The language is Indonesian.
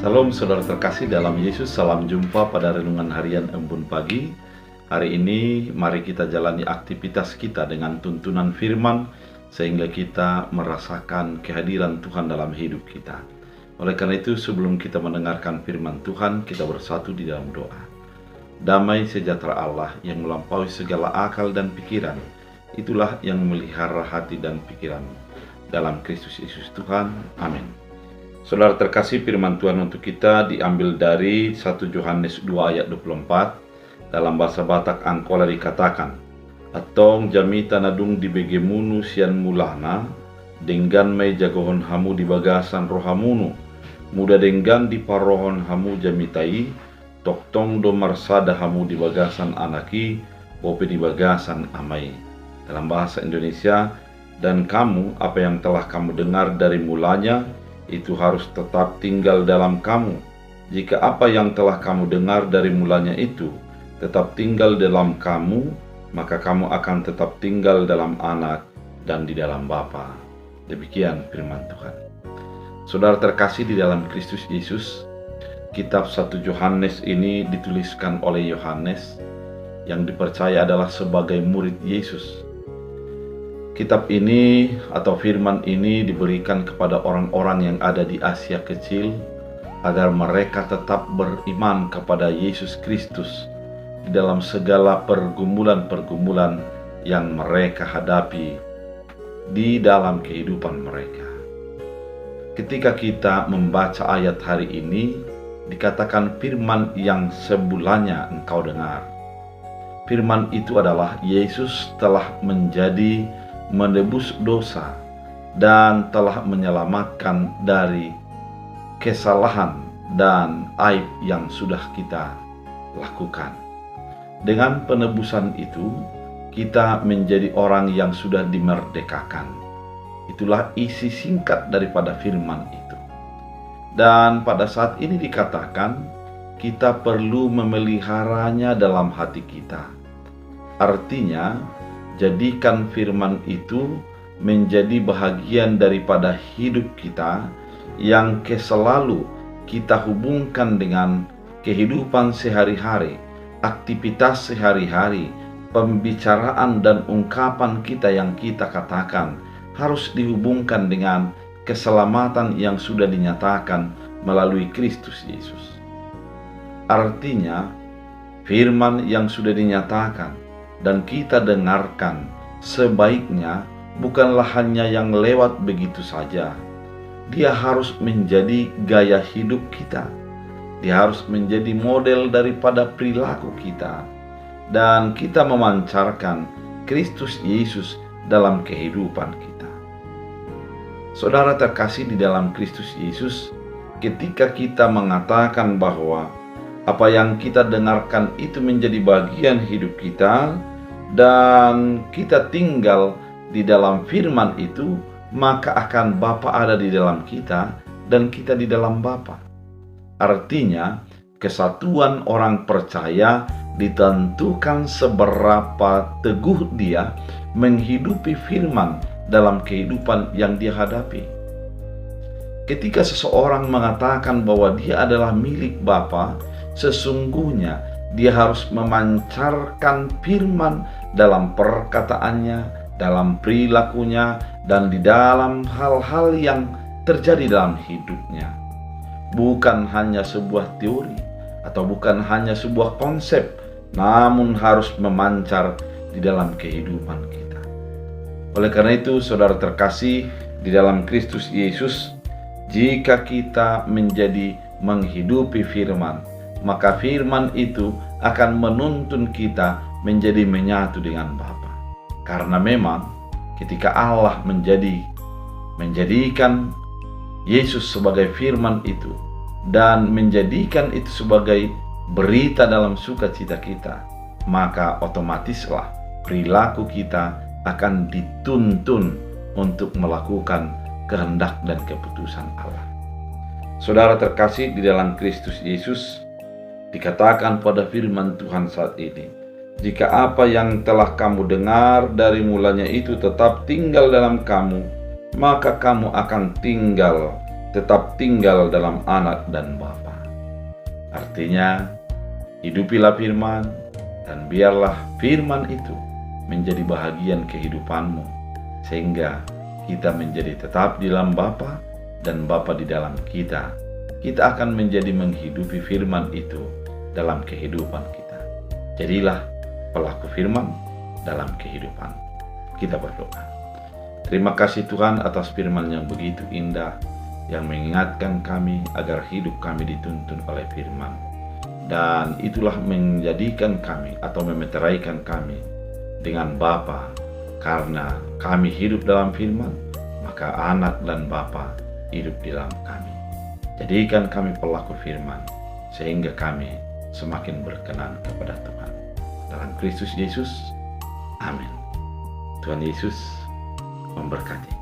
Salam saudara terkasih dalam Yesus, salam jumpa pada renungan harian Embun Pagi. Hari ini mari kita jalani aktivitas kita dengan tuntunan firman sehingga kita merasakan kehadiran Tuhan dalam hidup kita. Oleh karena itu sebelum kita mendengarkan firman Tuhan, kita bersatu di dalam doa. Damai sejahtera Allah yang melampaui segala akal dan pikiran, itulah yang memelihara hati dan pikiranmu. Dalam Kristus Yesus Tuhan, amin. Saudara terkasih, firman Tuhan untuk kita diambil dari 1 Yohanes 2 ayat 24. Dalam bahasa Batak Angkola dikatakan, "Atong jamita nadung di begemunu sian mulana, denggan may jagohon hamu di bagasan rohamunu, muda denggan di parohon hamu jamitai, toktong do marsada hamu di bagasan anaki, bope di bagasan amai." Dalam bahasa Indonesia, dan kamu, apa yang telah kamu dengar dari mulanya, itu harus tetap tinggal dalam kamu. Jika apa yang telah kamu dengar dari mulanya itu tetap tinggal dalam kamu, maka kamu akan tetap tinggal dalam Anak dan di dalam Bapa. Demikian firman Tuhan. Saudara terkasih di dalam Kristus Yesus, kitab 1 Yohanes ini dituliskan oleh Yohanes yang dipercaya adalah sebagai murid Yesus. Kitab ini atau firman ini diberikan kepada orang-orang yang ada di Asia Kecil agar mereka tetap beriman kepada Yesus Kristus di dalam segala pergumulan-pergumulan yang mereka hadapi di dalam kehidupan mereka. Ketika kita membaca ayat hari ini, dikatakan firman yang sebelumnya engkau dengar. Firman itu adalah Yesus telah menebus dosa dan telah menyelamatkan dari kesalahan dan aib yang sudah kita lakukan. Dengan penebusan itu, kita menjadi orang yang sudah dimerdekakan. Itulah isi singkat daripada firman itu. Dan pada saat ini dikatakan, kita perlu memeliharanya dalam hati kita. Artinya, jadikan firman itu menjadi bahagian daripada hidup kita yang selalu kita hubungkan dengan kehidupan sehari-hari, aktivitas sehari-hari, pembicaraan dan ungkapan kita yang kita katakan harus dihubungkan dengan keselamatan yang sudah dinyatakan melalui Kristus Yesus. Artinya, firman yang sudah dinyatakan dan kita dengarkan sebaiknya bukanlah hanya yang lewat begitu saja. Dia harus menjadi gaya hidup kita. Dia harus menjadi model daripada perilaku kita. Dan kita memancarkan Kristus Yesus dalam kehidupan kita. Saudara terkasih di dalam Kristus Yesus, ketika kita mengatakan bahwa apa yang kita dengarkan itu menjadi bagian hidup kita, dan kita tinggal di dalam firman itu, maka akan Bapa ada di dalam kita dan kita di dalam Bapa. Artinya, kesatuan orang percaya ditentukan seberapa teguh dia menghidupi firman dalam kehidupan yang dia hadapi. Ketika seseorang mengatakan bahwa dia adalah milik Bapa, sesungguhnya dia harus memancarkan firman dalam perkataannya, dalam perilakunya, dan di dalam hal-hal yang terjadi dalam hidupnya. Bukan hanya sebuah teori atau bukan hanya sebuah konsep, namun harus memancar di dalam kehidupan kita. Oleh karena itu, saudara terkasih di dalam Kristus Yesus, jika kita menjadi menghidupi firman, maka firman itu akan menuntun kita menjadi menyatu dengan Bapa. Karena memang ketika Allah menjadikan Yesus sebagai firman itu dan menjadikan itu sebagai berita dalam sukacita kita, maka otomatislah perilaku kita akan dituntun untuk melakukan kehendak dan keputusan Allah. Saudara terkasih di dalam Kristus Yesus, dikatakan pada firman Tuhan saat ini, jika apa yang telah kamu dengar dari mulanya itu tetap tinggal dalam kamu, maka kamu akan tinggal tetap tinggal dalam Anak dan Bapa. Artinya, hidupilah firman dan biarlah firman itu menjadi bahagian kehidupanmu, sehingga kita menjadi tetap di dalam Bapa dan Bapa di dalam kita. Kita akan menjadi menghidupi firman itu dalam kehidupan kita. Jadilah pelaku firman dalam kehidupan. Kita berdoa. Terima kasih Tuhan atas firman yang begitu indah, yang mengingatkan kami agar hidup kami dituntun oleh firman. Dan itulah menjadikan kami atau memeteraikan kami dengan Bapa. Karena kami hidup dalam firman, maka Anak dan Bapa hidup di dalam kami. Jadikan kami pelaku firman, sehingga kami semakin berkenan kepada Tuhan. Dalam Kristus Yesus, amin. Tuhan Yesus memberkati.